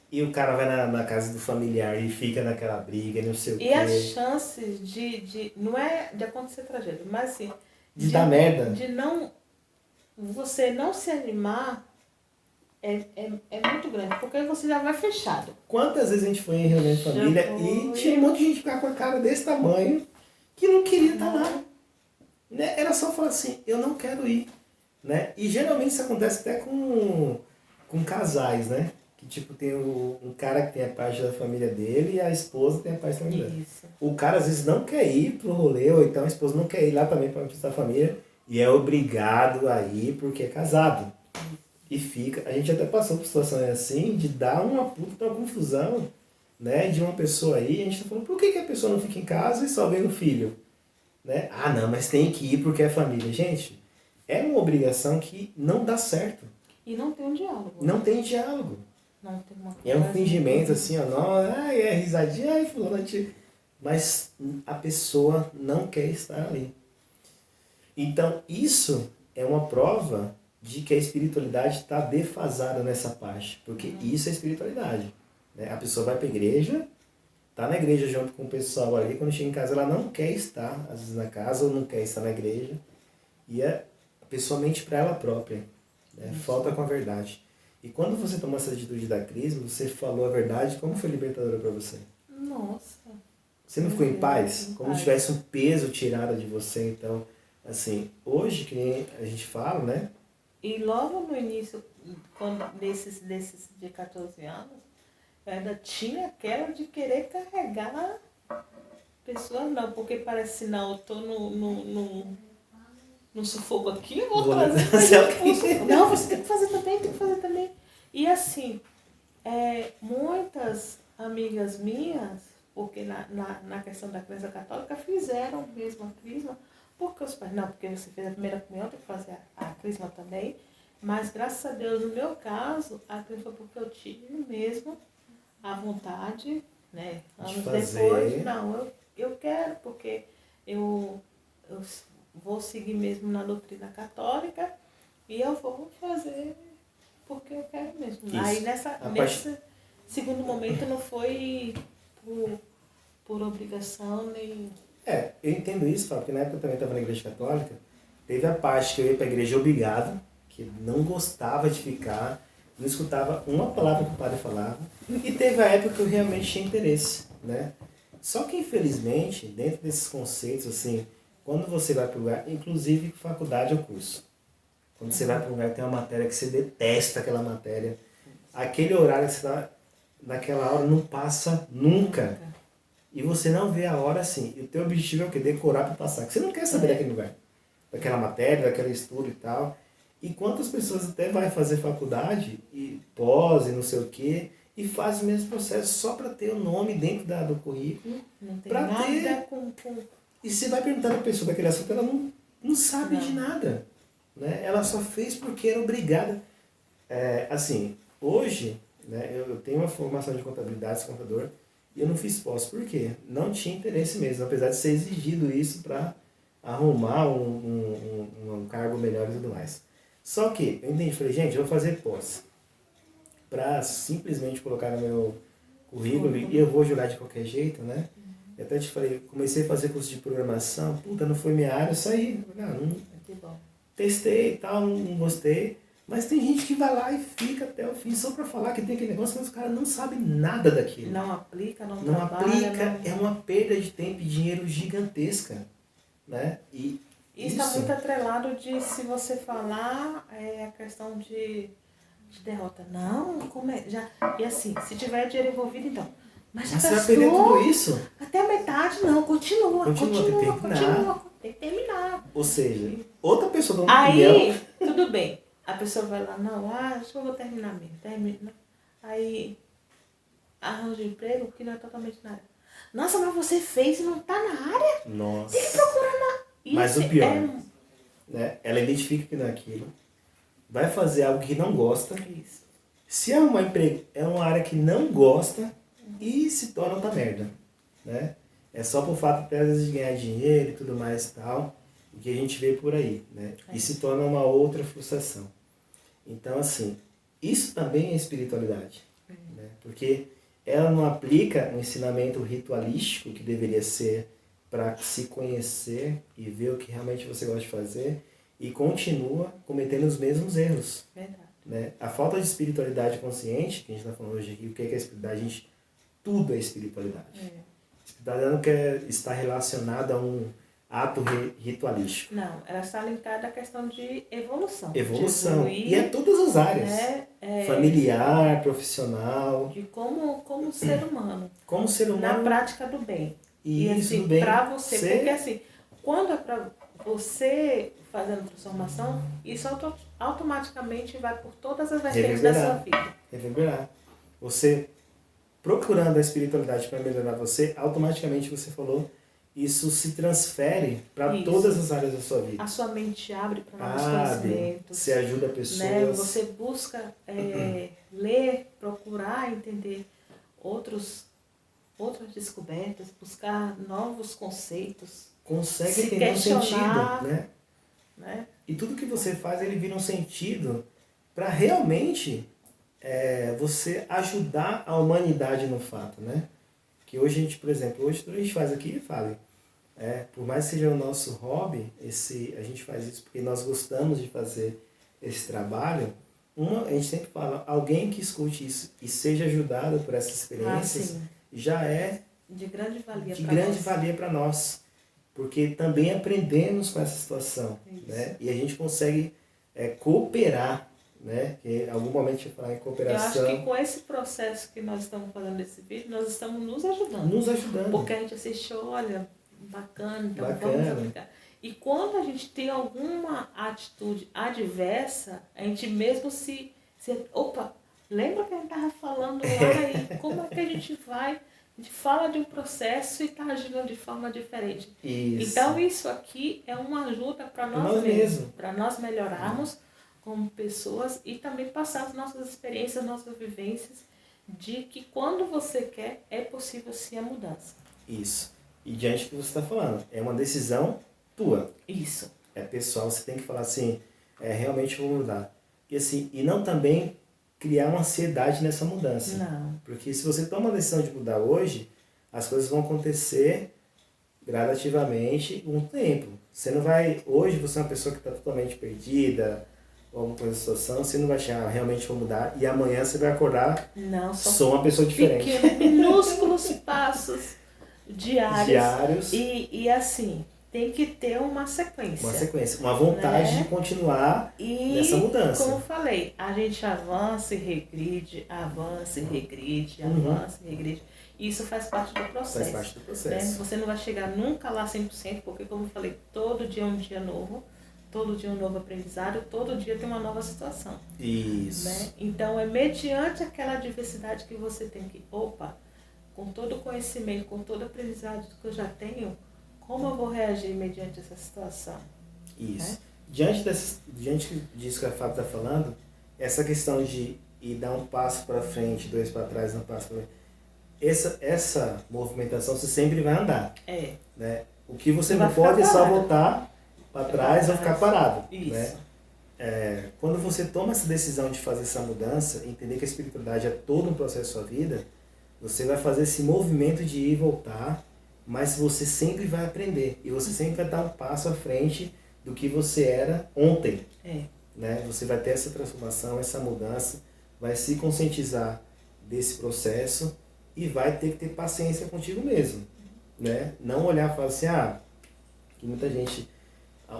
E o cara vai na casa do familiar e fica naquela briga, não sei o quê. E as chances de não é de acontecer tragédia, mas assim... De dar merda. De não... Você não se animar é muito grande, porque você já vai fechado. Quantas vezes a gente foi em reunião de família e tinha um monte de gente ficar com a cara desse tamanho que não queria estar lá. Né? Era só falar assim, eu não quero ir. Né? E geralmente isso acontece até com casais, né? Que tipo, tem um cara que tem a parte da família dele e a esposa tem a parte da família dele. O cara às vezes não quer ir pro rolê, ou então a esposa não quer ir lá também para visitar a família e é obrigado a ir porque é casado. E fica, a gente até passou por situações assim, de dar uma puta confusão, né? De uma pessoa aí, a gente tá falando, por que a pessoa não fica em casa e só vem o filho? Né? Ah, não, mas tem que ir porque é família. Gente, é uma obrigação que não dá certo. E não tem um diálogo. Não tem diálogo. Não tem uma É um fingimento assim, ó, não, é risadinha, ai, fulano, mas a pessoa não quer estar ali. Então, isso é uma prova de que a espiritualidade está defasada nessa parte. Porque isso é espiritualidade. Né? A pessoa vai para a igreja, tá na igreja junto com o pessoal ali, quando chega em casa ela não quer estar, às vezes na casa, ou não quer estar na igreja. E a pessoa mente para ela própria. Né? Falta com a verdade. E quando você tomou essa atitude da crise, você falou a verdade, como foi libertadora para você? Nossa. Você não ficou em paz? Como se tivesse um peso tirado de você. Então, assim, hoje que a gente fala, né? E logo no início, desses de 14 anos, eu ainda tinha aquela de querer carregar pessoas, não, porque parece não, eu tô no sufoco aqui, eu vou trazer. Não, você tem que fazer também, E assim, muitas amigas minhas, porque na questão da crença católica, fizeram mesmo a crisma, porque os pais, não, porque você fez a primeira comunhão, tem que fazer a crisma também. Mas graças a Deus, no meu caso, a crisma foi porque eu tive mesmo a vontade, né? Anos depois, não, eu quero, porque eu vou seguir mesmo na doutrina católica e eu vou fazer porque eu quero mesmo. Isso. Aí nesse segundo momento não foi por obrigação nem... eu entendo isso, Fábio, porque na época eu também estava na igreja católica, teve a parte que eu ia para a igreja obrigado, que não gostava de ficar, não escutava uma palavra que o padre falava, e teve a época que eu realmente tinha interesse, né? Só que infelizmente, dentro desses conceitos, assim, quando você vai para o lugar, inclusive faculdade ou curso, quando você vai para um lugar que tem uma matéria que você detesta aquela matéria, aquele horário que você está, naquela hora não passa nunca. E você não vê a hora assim. E o teu objetivo é o quê? Decorar para passar. Que você não quer saber daquele lugar. Daquela matéria, daquele estudo e tal. E quantas pessoas até vai fazer faculdade e pós e não sei o quê, e faz o mesmo processo só para ter o nome dentro do currículo. Não tem Pra nada ter. com... E você vai perguntar a pessoa daquele assunto, ela não sabe Não. de nada. Né? Ela só fez porque era obrigada. Assim, hoje, né, eu tenho uma formação de contabilidade, sou contador, e eu não fiz pós. Por quê? Não tinha interesse mesmo, apesar de ser exigido isso para arrumar um cargo melhor e tudo mais. Só que eu entendi, falei, gente, eu vou fazer pós para simplesmente colocar no meu currículo e eu vou jogar de qualquer jeito, né? Eu até te falei, comecei a fazer curso de programação, puta, não foi minha área, eu saí. Testei e tal, não gostei. Mas tem gente que vai lá e fica até o fim só para falar que tem aquele negócio, mas os caras não sabem nada daquilo. Não aplica, não Não trabalha. aplica, é uma perda de tempo e dinheiro gigantesca. Né? E isso está muito atrelado de se você falar a questão de derrota. Não, como é? Já, e assim, se tiver dinheiro envolvido, então. Mas já você vai perder tudo isso? Até a metade, não. Continua. Tem que terminar. Ou seja, outra pessoa não aí, tudo bem. A pessoa vai lá, não, acho que eu vou terminar mesmo. Termina. Aí, arranja emprego que não é totalmente na área. Nossa, mas você fez e não tá na área? Nossa. Tem que procurar na... Mas o pior, né? Ela identifica que não é aquilo, vai fazer algo que não gosta. Isso. Se arrumar emprego, é uma área que não gosta e se torna outra merda. Né? É só por fato até às vezes de ganhar dinheiro e tudo mais e tal, o que a gente vê por aí. Né? E se torna uma outra frustração. Então, assim, isso também é espiritualidade. Né? Porque ela não aplica um ensinamento ritualístico que deveria ser para se conhecer e ver o que realmente você gosta de fazer e continua cometendo os mesmos erros. Verdade. Né? A falta de espiritualidade consciente, que a gente está falando hoje aqui, o que é espiritualidade? Gente, tudo é espiritualidade. Espiritualidade não quer estar relacionada a um ato ritualístico. Não, ela está ligada à questão de evolução. Evolução. De evoluir, e é todas as áreas. Familiar, profissional. De como ser humano. Como ser humano. Na prática do bem. E assim, do bem. Para você. Porque assim, quando é para você fazendo transformação, isso automaticamente vai por todas as vertentes da sua vida. Reverberar. Você procurando a espiritualidade para melhorar você, automaticamente você falou, isso se transfere para todas as áreas da sua vida. A sua mente abre para novos conhecimentos. Você ajuda pessoas. Né? Você busca ler, procurar entender outras descobertas, buscar novos conceitos. Consegue entender um sentido, né? E tudo que você faz, ele vira um sentido para realmente você ajudar a humanidade no fato, né? Que hoje a gente, por exemplo, hoje tudo a gente faz aqui, Fábio, por mais que seja o nosso hobby, a gente faz isso porque nós gostamos de fazer esse trabalho. A gente sempre fala, alguém que escute isso e seja ajudado por essas experiências, já é de grande valia para nós. Porque também aprendemos com essa situação. Né? E a gente consegue cooperar. Né? Que em algum momento a gente vai falar em cooperação. Eu acho que com esse processo que nós estamos fazendo esse vídeo, nós estamos nos ajudando. Nos ajudando. Porque a gente assistiu, olha, bacana, então vamos aplicar. E quando a gente tem alguma atitude adversa, a gente mesmo se opa, lembra que a gente estava falando lá e como é que a gente vai? A gente fala de um processo e está agindo de forma diferente. Isso. Então isso aqui é uma ajuda para nós mesmos. Para nós melhorarmos como pessoas e também passar as nossas experiências, nossas vivências, de que quando você quer, é possível sim a mudança. Isso. E diante do que você está falando, é uma decisão tua. Isso. É pessoal, você tem que falar assim, realmente vou mudar. E assim, e não também criar uma ansiedade nessa mudança. Não. Porque se você toma a decisão de mudar hoje, as coisas vão acontecer gradativamente um tempo. Você não vai, hoje você é uma pessoa que está totalmente perdida, ou alguma coisa da situação, você não vai achar, realmente vou mudar, e amanhã você vai acordar, sou uma pessoa diferente. Pequenos, minúsculos passos diários. E assim, tem que ter uma sequência. Uma vontade de continuar nessa mudança. Como eu falei, a gente avança e regride, avança e regride, avança e regride. Isso faz parte do processo. Faz parte do processo. Né? Você não vai chegar nunca lá 100%, porque como eu falei, todo dia é um dia novo. todo dia um novo aprendizado, todo dia tem uma nova situação. Isso. Né? Então, é mediante aquela diversidade que você tem que, com todo o conhecimento, com todo o aprendizado que eu já tenho, como eu vou reagir mediante essa situação? Isso. Né? Diante disso que a Fábio está falando, essa questão de ir dar um passo para frente, 2 para trás, um passo para frente, essa movimentação você sempre vai andar. Né? O que você não pode é só voltar para trás ou ficar parado. Isso. Né? Quando você toma essa decisão de fazer essa mudança, entender que a espiritualidade é todo um processo da sua vida, você vai fazer esse movimento de ir e voltar, mas você sempre vai aprender. E você sempre vai dar um passo à frente do que você era ontem. Né? Você vai ter essa transformação, essa mudança, vai se conscientizar desse processo e vai ter que ter paciência contigo mesmo. Né? Não olhar e falar assim, que muita gente...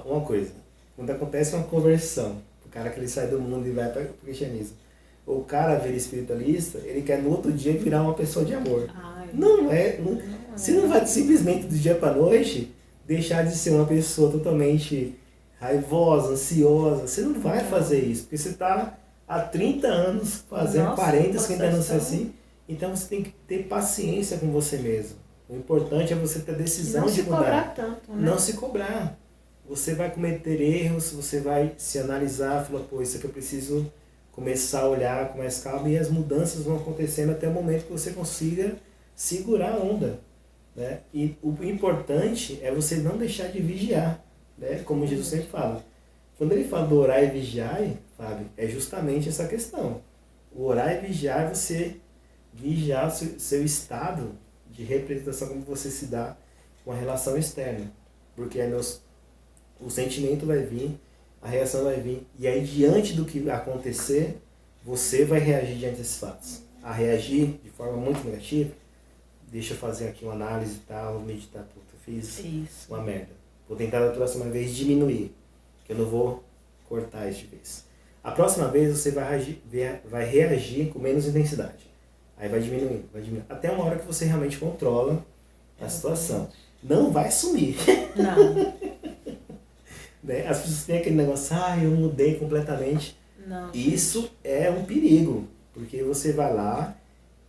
Uma coisa, quando acontece uma conversão, o cara que ele sai do mundo e vai para o cristianismo, o cara vira espiritualista, ele quer no outro dia virar uma pessoa de amor. Não é. Você não vai simplesmente do dia para noite deixar de ser uma pessoa totalmente raivosa, ansiosa. Você não vai fazer isso, porque você está há 30 anos fazendo parênteses tentando ser assim. Então você tem que ter paciência com você mesmo. O importante é você ter a decisão de mudar. Não se cobrar tanto, né? Não se cobrar. Você vai cometer erros, você vai se analisar, falar, isso aqui eu preciso começar a olhar com mais calma, e as mudanças vão acontecendo até o momento que você consiga segurar a onda. Né? E o importante é você não deixar de vigiar, né? Como Jesus sempre fala. Quando ele fala do orar e vigiar, Fábio, é justamente essa questão. O orar e vigiar é você vigiar seu estado de representação, como você se dá com a relação externa. Porque o sentimento vai vir, a reação vai vir, e aí diante do que acontecer, você vai reagir diante desses fatos. A reagir de forma muito negativa, deixa eu fazer aqui uma análise e tal, meditar, fiz uma merda. Vou tentar da próxima vez diminuir, que eu não vou cortar isso de vez. A próxima vez você vai reagir com menos intensidade. Aí vai diminuindo, até uma hora que você realmente controla a situação. Não vai sumir. Não. Né? As pessoas têm aquele negócio, eu mudei completamente. Não. Isso é um perigo, porque você vai lá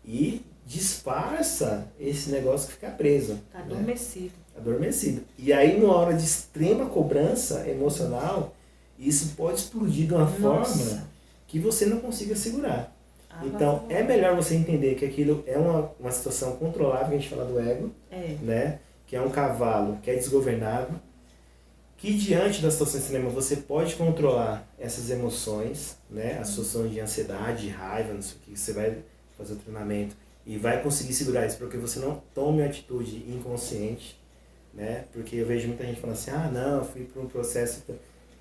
e disfarça esse negócio que fica preso. Está adormecido. Né? Adormecido. E aí, numa hora de extrema cobrança emocional, isso pode explodir de uma forma que você não consiga segurar. Então, é melhor você entender que aquilo é uma situação controlável, que a gente fala do ego, né? Que é um cavalo que é desgovernado, que diante da situação extrema você pode controlar essas emoções, né? As situações de ansiedade, de raiva, não sei o que, você vai fazer o treinamento e vai conseguir segurar isso, porque você não tome uma atitude inconsciente, né? Porque eu vejo muita gente falando assim, não, eu fui para um processo,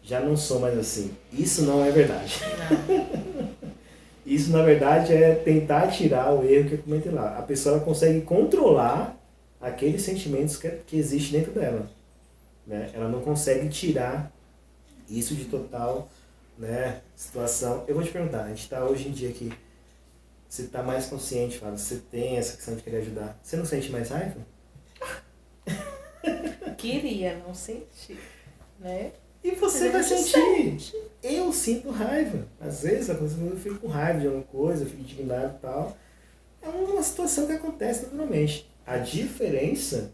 já não sou mais assim. Isso não é verdade. Não. Isso, na verdade, é tentar tirar o erro que eu comentei lá. A pessoa consegue controlar aqueles sentimentos que existem dentro dela. Né? Ela não consegue tirar isso de total, né, situação. Eu vou te perguntar, a gente está hoje em dia aqui, você está mais consciente, Fábio, você tem essa questão de querer ajudar. Você não sente mais raiva? Queria, não sentir. Né? E você vai sentir. Eu sinto raiva. Às vezes eu fico com raiva de alguma coisa, eu fico indignado e tal. É uma situação que acontece naturalmente. A diferença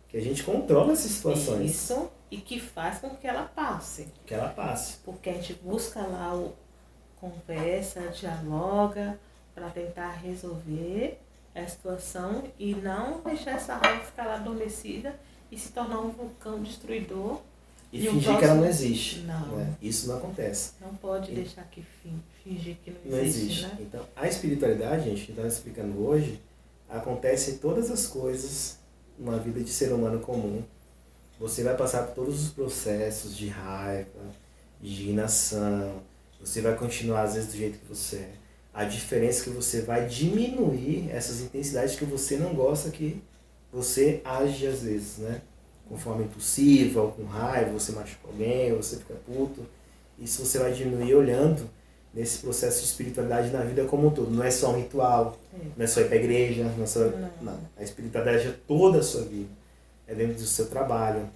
é que a gente controla essas situações. Isso, e que faz com que ela passe. Que ela passe. Porque a gente busca lá conversa, dialoga, para tentar resolver a situação e não deixar essa raiva ficar lá adormecida e se tornar um vulcão destruidor. E fingir que ela não existe. Não. Né? Isso não acontece. Não pode deixar que fingir que não existe. Né? Então, a espiritualidade, gente, que está explicando hoje, acontece em todas as coisas, numa vida de ser humano comum. Você vai passar por todos os processos de raiva, de indignação. Você vai continuar, às vezes, do jeito que você é. A diferença é que você vai diminuir essas intensidades que você não gosta que você age, às vezes, né? Com forma impulsiva, ou com raiva, você machuca alguém, ou você fica puto. Isso você vai diminuir olhando nesse processo de espiritualidade na vida como um todo. Não é só um ritual, não é só ir para a igreja, não. A espiritualidade é toda a sua vida. É dentro do seu trabalho,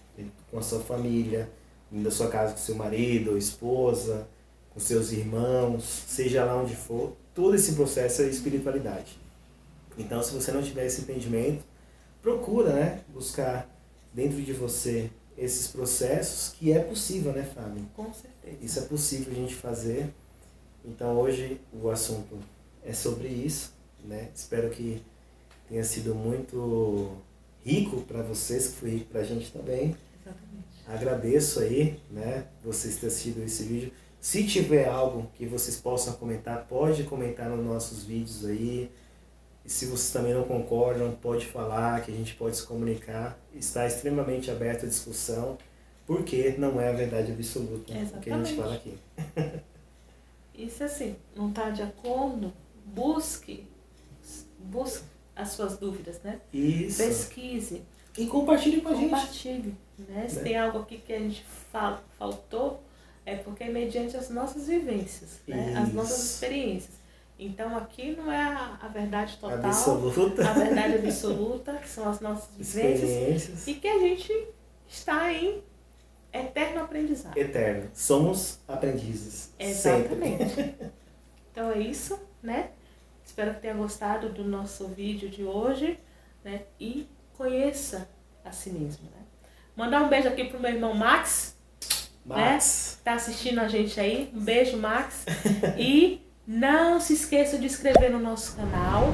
com a sua família, da sua casa com seu marido ou esposa, com seus irmãos, seja lá onde for, todo esse processo é espiritualidade. Então, se você não tiver esse entendimento, procura, né, buscar dentro de você esses processos, que é possível, né, Fábio? Com certeza. Isso é possível a gente fazer. Então, hoje o assunto é sobre isso, né? Espero que tenha sido muito rico para vocês, que foi rico para a gente também. Exatamente. Agradeço aí, né, vocês terem assistido esse vídeo. Se tiver algo que vocês possam comentar, pode comentar nos nossos vídeos aí. E se vocês também não concordam, pode falar, que a gente pode se comunicar. Está extremamente aberto à discussão, porque não é a verdade absoluta o que a gente fala aqui. Isso assim, não está de acordo, busque as suas dúvidas, né? Isso. Pesquise. E compartilhe com a gente. Compartilhe, né? Se tem algo aqui que a gente faltou, é porque é mediante as nossas vivências, né? As nossas experiências. Então aqui não é a verdade total, absoluta. A verdade absoluta, que são as nossas vivências. E que a gente está em eterno aprendizado. Eterno. Somos aprendizes. Exatamente. Sempre. Então é isso, né? Espero que tenha gostado do nosso vídeo de hoje, né? E conheça a si mesmo, né? Mandar um beijo aqui pro meu irmão Max. Né? Tá assistindo a gente aí. Um beijo, Max. E não se esqueça de inscrever no nosso canal.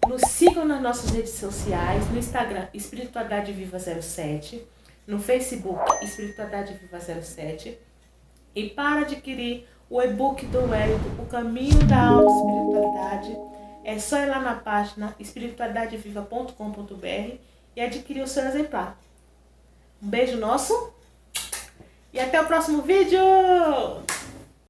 Nos sigam nas nossas redes sociais. No Instagram, Espiritualidade Viva 07. No Facebook, Espiritualidade Viva 07. E para adquirir o e-book do Wellington, O Caminho da Autoespiritualidade, é só ir lá na página espiritualidadeviva.com.br e adquirir o seu exemplar. Um beijo nosso e até o próximo vídeo!